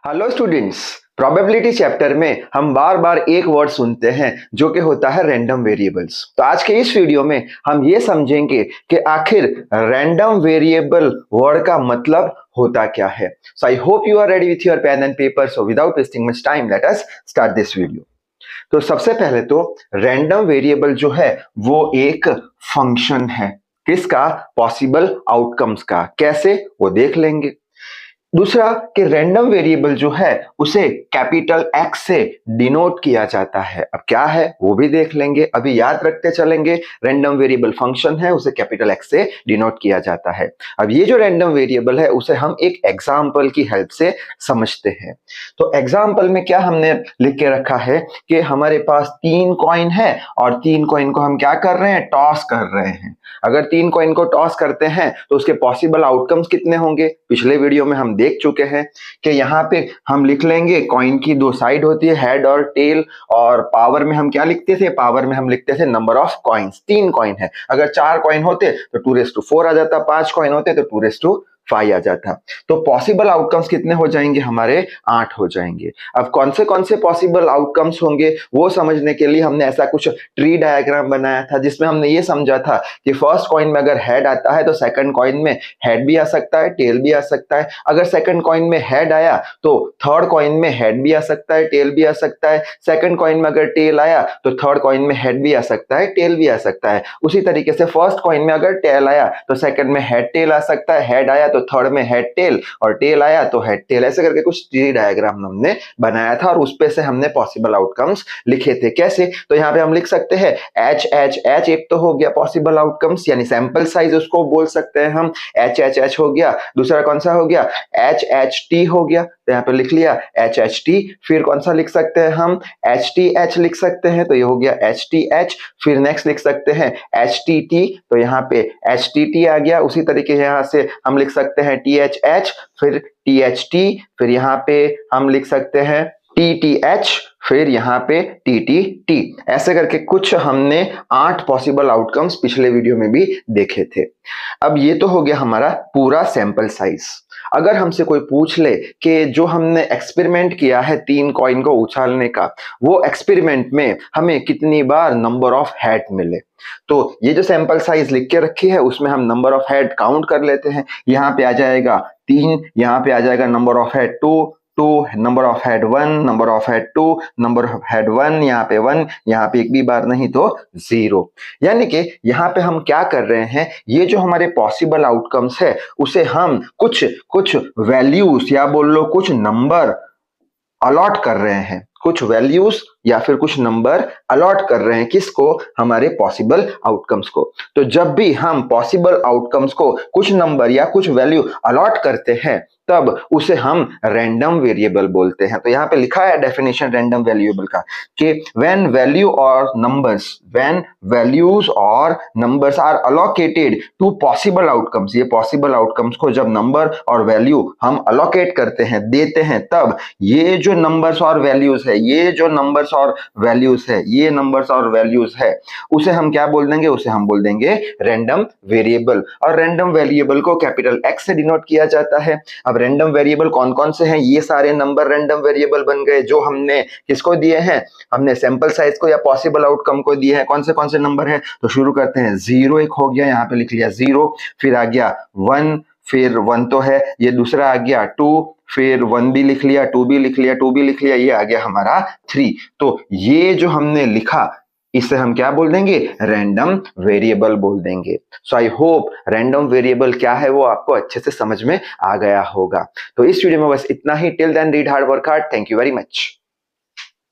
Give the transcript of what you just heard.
Hello students. Probability chapter में हम बार बार एक वर्ड सुनते हैं जो कि होता है रैंडम वेरिएबल्स। तो आज के इस वीडियो में हम ये समझेंगे कि आखिर रैंडम वेरिएबल वर्ड का मतलब होता क्या है। So I hope you are ready with your pen and paper. So without wasting much time let us start this video. तो सबसे पहले तो रैंडम वेरिएबल जो है वो एक फंक्शन है। किसका? पॉसिबल आउटकम्स का। कैसे? वो देख लेंगे। दूसरा कि रैंडम वेरिएबल जो है उसे कैपिटल एक्स से डिनोट किया जाता है। अब क्या है वो भी देख लेंगे। अभी याद रखते चलेंगे, रैंडम वेरिएबल फंक्शन है, उसे कैपिटल एक्स से डिनोट किया जाता है। अब ये जो रैंडम वेरिएबल है उसे हम एक एग्जाम्पल की हेल्प से समझते हैं। तो एग्जाम्पल में क्या हमने लिख के रखा है कि हमारे पास 3 कॉइन है और 3 कॉइन को हम क्या कर रहे हैं? टॉस कर रहे हैं। अगर 3 कॉइन को टॉस करते हैं तो उसके पॉसिबल आउटकम्स कितने होंगे? पिछले वीडियो में हम देख चुके हैं कि यहाँ पे हम लिख लेंगे कॉइन की 2 साइड होती है, हेड और टेल। और पावर में हम क्या लिखते थे? पावर में हम लिखते थे नंबर ऑफ कॉइन्स। 3 कॉइन है, अगर 4 कॉइन होते तो 2 4 आ जाता, 5 कॉइन होते तो 2 5 आ जाता। तो पॉसिबल आउटकम्स कितने हो जाएंगे? हमारे 8 हो जाएंगे। अब कौन से पॉसिबल आउटकम्स होंगे वो समझने के लिए हमने ऐसा कुछ ट्री डायग्राम बनाया था, जिसमें हमने ये समझा था कि फर्स्ट कॉइन में अगर हेड आता है तो सेकंड कॉइन में हेड भी आ सकता है, टेल भी आ सकता है। अगर सेकंड कॉइन में हेड आया तो थर्ड कॉइन में हेड भी आ सकता है, टेल भी आ सकता है। सेकंड कॉइन में अगर टेल आया तो थर्ड कॉइन में हेड भी आ सकता है, टेल भी आ सकता है। उसी तरीके से फर्स्ट कॉइन में अगर टेल आया तो सेकंड में हेड टेल आ सकता है, हेड आया तो थर्ड में हेड टेल, और टेल आया तो हेड टेल। ऐसे करके कुछ ट्री डायग्राम हमने बनाया था और उस पे से हमने पॉसिबल आउटकम्स लिखे थे। कैसे? तो यहाँ पे हम लिख सकते हैं एच एच एच, एक तो हो गया पॉसिबल आउटकम्स यानी सैंपल साइज उसको बोल सकते हैं हम। एच एच एच हो गया। दूसरा कौन सा हो गया? एच एच टी हो गया, तो यहाँ पे लिख लिया एच एच टी। फिर कौन सा लिख सकते हैं हम? एच टी एच लिख सकते हैं, तो ये हो गया एच टी एच। फिर नेक्स्ट लिख सकते हैं एच टी टी, तो यहाँ पे एच टी टी आ गया। उसी तरीके यहाँ से हम लिख सकते हैं टी एच एच, फिर टी एच टी, फिर यहाँ पे हम लिख सकते हैं टी टी एच, फिर यहाँ पे टी टी टी। ऐसे करके कुछ हमने 8 पॉसिबल आउटकम्स पिछले वीडियो में भी देखे थे। अब ये तो हो गया हमारा पूरा सैंपल साइज। अगर हमसे कोई पूछ ले कि जो हमने एक्सपेरिमेंट किया है 3 कॉइन को उछालने का, वो एक्सपेरिमेंट में हमें कितनी बार नंबर ऑफ हेड मिले, तो ये जो सैंपल साइज लिख के रखी है उसमें हम नंबर ऑफ हेड काउंट कर लेते हैं। यहाँ पे आ जाएगा 3, यहाँ पे आ जाएगा number of head 2, number of head 1, number of head 2, number of head 1, यहाँ पे 1, यहाँ पे एक भी बार नहीं तो 0। यानी कि यहाँ पे हम क्या कर रहे हैं, ये जो हमारे पॉसिबल आउटकम्स है उसे हम कुछ कुछ वैल्यूज या बोल लो कुछ नंबर अलॉट कर रहे हैं। कुछ वैल्यूज या फिर कुछ नंबर अलॉट कर रहे हैं। किसको? हमारे पॉसिबल आउटकम्स को। तो जब भी हम पॉसिबल आउटकम्स को कुछ नंबर या कुछ वैल्यू अलॉट करते हैं तब उसे हम रैंडम वेरिएबल बोलते हैं। तो यहाँ पे लिखा है डेफिनेशन रैंडम वेरिएबल का कि व्हेन वैल्यूज और numbers are allocated to possible outcomes, ये पॉसिबल आउटकम्स को जब नंबर और वैल्यू हम अलोकेट करते हैं, देते हैं, तब ये जो नंबर्स और वैल्यूज है, ये नंबर्स और वैल्यूज है उसे हम क्या बोल देंगे? उसे हम बोल देंगे रैंडम वेरिएबल। और रैंडम वेरिएबल को कैपिटल एक्स से डिनोट किया जाता है। अब रैंडम वेरिएबल कौन कौन से हैं? ये सारे नंबर रैंडम वेरिएबल बन गए जो हमने किसको दिए हैं? हमने सैंपल साइज को या पॉसिबल आउटकम को दिए हैं। कौन से नंबर है? तो शुरू करते हैं। 0 एक हो गया, यहाँ पे लिख लिया 0, फिर आ गया 1, फिर 1 तो है, ये दूसरा आ गया 2, फिर 1 भी लिख लिया, 2 भी लिख लिया, 2 भी लिख लिया, ये आ गया हमारा 3। तो ये जो हमने लिखा इसे हम क्या बोल देंगे? रैंडम वेरिएबल बोल देंगे। सो आई होप रैंडम वेरिएबल क्या है वो आपको अच्छे से समझ में आ गया होगा। तो इस वीडियो में बस इतना ही। Till then read hard, work hard. Thank you very much.